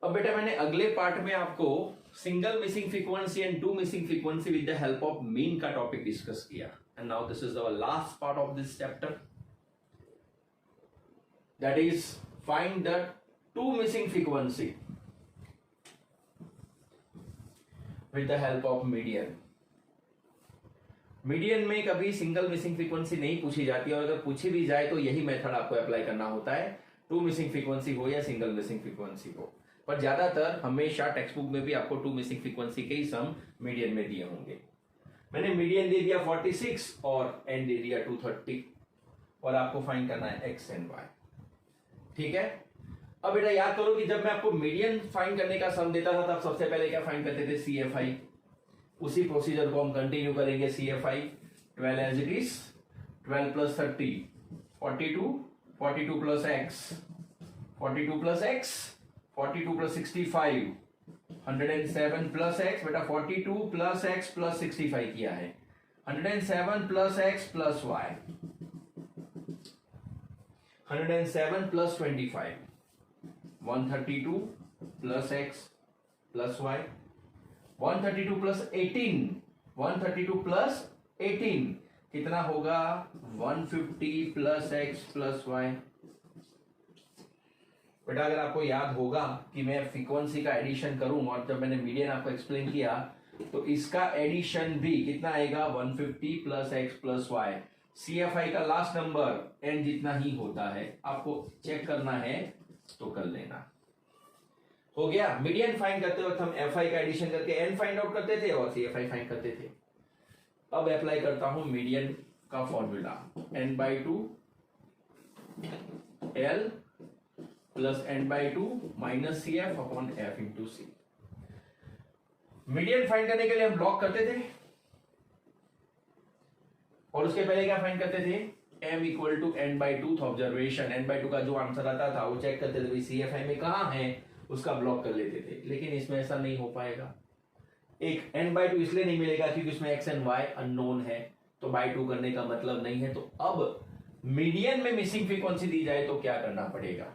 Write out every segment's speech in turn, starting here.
अब बेटा मैंने अगले पार्ट में आपको single missing frequency and two missing frequency with the help of mean का टॉपिक डिस्कस किया, and now this is our last part of this chapter, that is find the two missing frequency with the help of median. Median में कभी single missing frequency नहीं पूछी जाती, और अगर पूछी भी जाए तो यही मेथड आपको अप्लाई करना होता है, टू मिसिंग फ्रीक्वेंसी हो या सिंगल मिसिंग फ्रीक्वेंसी हो। पर ज्यादातर हमेशा टेक्स्ट बुक में भी आपको टू मिसिंग फ्रीक्वेंसी के ही सम मीडियन में दिए होंगे। मैंने मीडियन दे दिया 46 और एन दे दिया 230, और आपको फाइंड करना है एक्स एंड वाई। ठीक है, अब बेटा याद करो कि जब मैं आपको मीडियन फाइंड करने का सम देता था तब सबसे पहले क्या फाइंड करते थे, CFI। उसी प्रोसीजर को हम कंटिन्यू करेंगे, CFI 12 as it is, 12 plus 30 42, 42 plus X 42 plus X 42 plus 65 107 plus X, बेटा 42 प्लस एक्स प्लस 65 किया है, 107 plus X plus Y, 107 plus 25 132 plus X plus Y, 132 plus 18 132 plus 18 कितना होगा, 150 प्लस एक्स प्लस वाई। बेटा अगर आपको याद होगा कि मैं फ्रीक्वेंसी का एडिशन करूं, और जब मैंने मीडियन आपको एक्सप्लेन किया तो इसका एडिशन भी कितना आएगा, 150 plus X plus Y. CFI का लास्ट नंबर n जितना ही होता है, आपको चेक करना है तो कर लेना। हो गया, मीडियन फाइंड करते वक्त हम FI का एडिशन करके n फाइंड आउट करते थे और CFI फाइंड करते थे। अब अप्लाई करता हूं मीडियन का formula, n/2 L plus n/2 minus CF upon F into C। Median find करने के लिए हम ब्लॉक करते थे, और उसके पहले क्या फाइंड करते थे, m equal to n/2 observation. n/2 का जो आंसर आता था वो चेक करते थे, CFI में कहां है उसका ब्लॉक कर लेते थे। लेकिन इसमें ऐसा नहीं हो पाएगा, एक n/2 इसलिए नहीं मिलेगा क्योंकि उसमें x एंड y अननोन है, तो बाय 2 करने का मतलब नहीं है। तो अब मीडियन में मिसिंग फ्रीक्वेंसी दी जाए तो क्या करना पड़ेगा,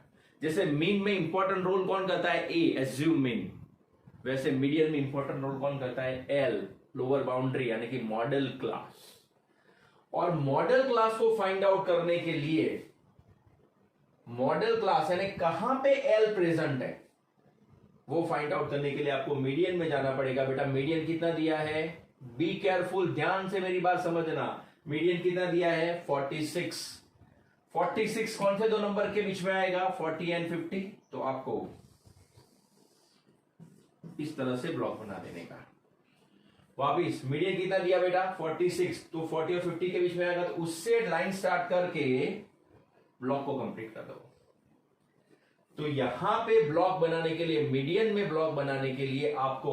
जैसे मीन में इंपॉर्टेंट रोल कौन करता है, A एज्यूम मीन, वैसे मीडियन में इंपॉर्टेंट रोल कौन करता है, L लोअर बाउंड्री यानी कि मॉडल क्लास। और मॉडल क्लास को फाइंड आउट करने के लिए मॉडल क्लास यानी कहां पे L प्रेजेंट है वो फाइंड आउट करने के लिए आपको मीडियन में जाना पड़ेगा। बेटा मीडियन कितना दिया है, बी केयरफुल, ध्यान से मेरी बात समझना, मीडियन कितना दिया है, 46। 46 कौन से दो नंबर के बीच में आएगा, 40 एंड 50। तो आपको इस तरह से ब्लॉक बना देने का। वापिस मीडियन कितना दिया बेटा, 46, तो 40 और 50 के बीच में आएगा, तो उससे लाइन स्टार्ट करके ब्लॉक को कंप्लीट कर दो। तो यहां पे ब्लॉक बनाने के लिए, मीडियन में ब्लॉक बनाने के लिए आपको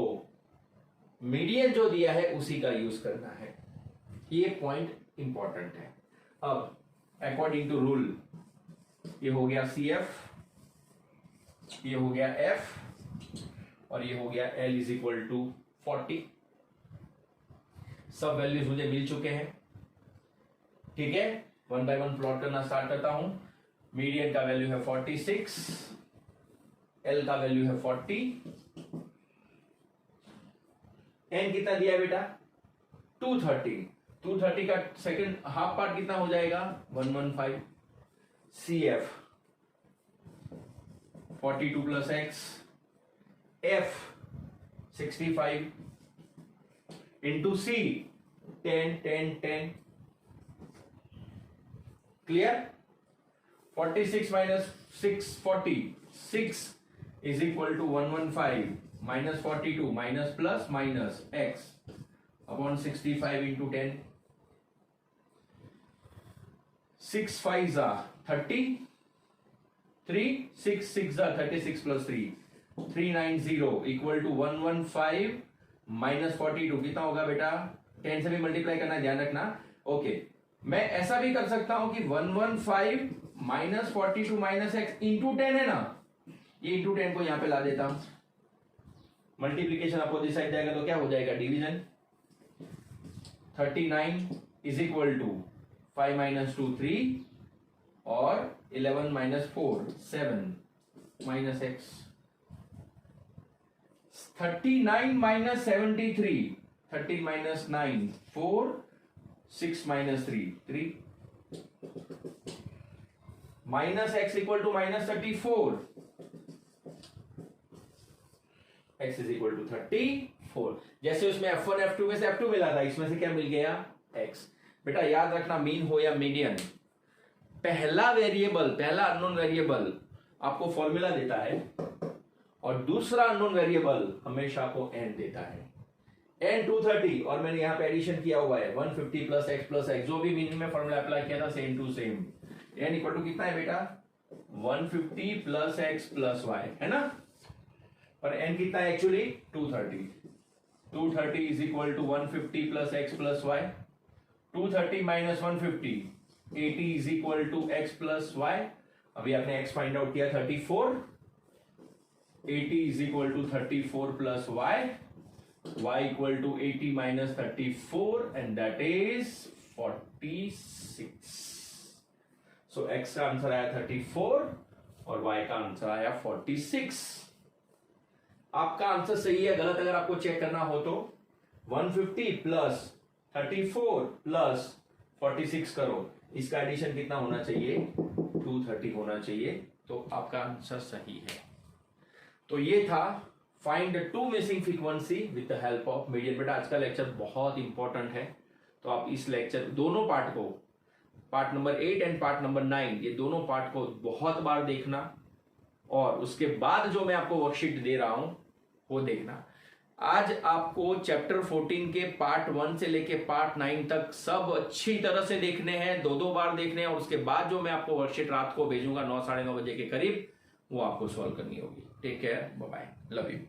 मीडियन जो दिया है उसी का यूज करना है, ये पॉइंट इंपॉर्टेंट है। अब अकॉर्डिंग टू रूल ये हो गया CF, ये हो गया F और ये हो गया L इज इक्वल टू 40। सब वैल्यूज मुझे मिल चुके हैं। ठीक है, 1 बाय 1 प्लॉट करना स्टार्ट करता हूं। मीडियन का वैल्यू है 46, L का वैल्यू है 40, N कितना दिया बेटा, 230। 230 का सेकंड हाफ पार्ट कितना हो जाएगा, 115। CF 42 plus X, F 65 into C 10 10 10। Clear, 46 minus 6 40, 6 is equal to 115 minus 42 minus plus minus x upon 65 into 10। 6 5 30, 3 6 6 36 plus 3 390 equal to 115 minus 42 कितना होगा बेटा, 10 से भी मल्टीप्लाई करना, ध्यान रखना। ओके, मैं ऐसा भी कर सकता हूं कि 115 माइनस 42 माइनस एक्स इंटू 10 है ना, ये इंटू 10 को यहां पे ला देता हूं, मल्टीप्लीकेशन अपोजिट साइड जाएगा तो क्या हो जाएगा, division. 39 is equal to 5 minus 2 3 और 11 minus 4 7 minus X. 39 minus 73, 13 minus 9, 4, 6 minus 3, 3. Minus x equal to minus 34. x is equal to 34. जैसे उसमें f1 f2 में से f2 मिला था, इसमें से क्या मिल गया x. बेटा याद रखना, मीन हो या मीडियन, पहला वेरिएबल, पहला अननोन वेरिएबल आपको फॉर्मूला देता है और दूसरा अननोन वेरिएबल हमेशा आपको n देता है. n 230 और मैंने यहां पे एडिशन किया हुआ है 150 प्लस x प्लस x, जो भी मीन में फॉर्मूला अप्लाई किया था same to same. n equal to कितना है बेटा 150 प्लस x प्लस y है ना, पर n कितना है actually 230. 230 is equal to 150 plus x plus y. 230 minus 150, 80 is equal to x plus y. अभी आपने x फाइंड आउट किया 34. 80 is equal to 34 plus y. y equal to 80 minus 34 and that is 46. So x का answer आया 34 और y का answer आया 46. आपका answer सही है गलत अगर आपको चेक करना हो तो 150 प्लस 34 प्लस 46 करो, इसका एडिशन कितना होना चाहिए 230 होना चाहिए, तो आपका आंसर सही है. तो ये था find two missing frequency with the help of median. बेटा आज का लेक्चर बहुत इंपॉर्टेंट है, तो आप इस लेक्चर दोनों पार्ट को, part number 8 and part number 9, ये दोनों पार्ट को बहुत बार देखना और उसके बाद जो मैं आपको वर्कशीट दे रहा हूं वो देखना. आज आपको चैप्टर 14 के पार्ट 1 से लेके पार्ट 9 तक सब अच्छी तरह से देखने हैं, दो बार देखने हैं और उसके बाद जो मैं आपको वर्कशीट रात को भेजूंगा 9 साढ़े 9 बजे के करीब, वो आपको सॉल्व करनी होगी. Take care, bye bye, love you.